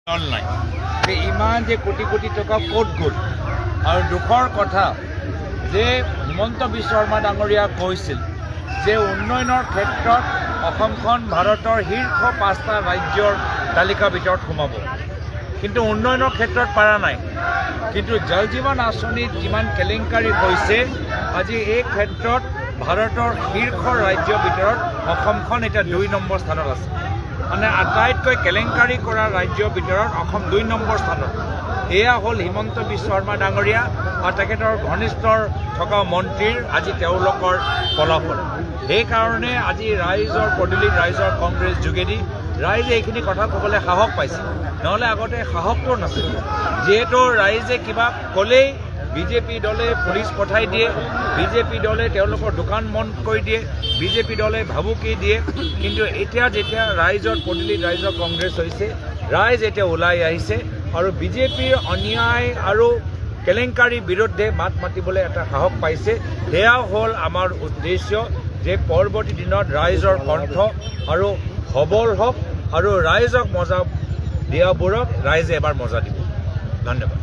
নাই যে ইমান যে কোটি কোটি টকা ক'ত গ'ল আৰু দুখৰ কথা যে হিমন্ত বিশ্ব শৰ্মা ডাঙৰীয়া কৈছিল যে উন্নয়নৰ ক্ষেত্ৰত অসমখন ভাৰতৰ শীৰ্ষ 5টা ৰাজ্যৰ তালিকাৰ ভিতৰত সোমাব কিন্তু উন্নয়নৰ ক্ষেত্ৰত পাৰা নাই কিন্তু জল জীৱন আঁচনিত যিমান কেলেংকাৰী হৈছে আজি এই ক্ষেত্ৰত ভাৰতৰ শীৰ্ষ ৰাজ্যৰ ভিতৰত অসমখন এতিয়া 2 নম্বৰ স্থানত আছে মানে আটাইতকৈ কেলেংকাৰী কৰা ৰাজ্যৰ ভিতৰত অসম 2 নম্বৰ স্থানত এয়া হ'ল হিমন্ত বিশ্ব শৰ্মা ডাঙৰীয়া আৰু তেখেতৰ ঘনিষ্ঠৰ থকা মন্ত্ৰীৰ আজি তেওঁলোকৰ ফলাফল সেইকাৰণে আজি ৰাইজৰ পদূলিত ৰাইজৰ কংগ্ৰেছ যোগেদি ৰাইজে এইখিনি কথা ক'বলৈ সাহস পাইছে নহ'লে আগতে সাহসটো নাছিল যিহেতু ৰাইজে কিবা ক'লেই বিজেপি দলে পুলিচ পঠাই দিয়ে বিজেপি দলে তেওঁলোকৰ দোকান বন্ধ কৰি দিয়ে বিজেপি দলে ভাবুকি দিয়ে কিন্তু এতিয়া যেতিয়া ৰাইজৰ পদূলিত ৰাইজৰ কংগ্ৰেছ হৈছে ৰাইজ এতিয়া ওলাই আহিছে আৰু বিজেপিৰ অন্যায় আৰু কেলেংকাৰীৰ বিৰুদ্ধে মাত মাতিবলৈ এটা সাহস পাইছে সেয়া হ'ল আমাৰ উদ্দেশ্য যে পৰৱৰ্তী দিনত ৰাইজৰ কণ্ঠ আৰু সবল হওক আৰু ৰাইজক মজা দিয়াবোৰক ৰাইজে এবাৰ মজা দিব ধন্যবাদ।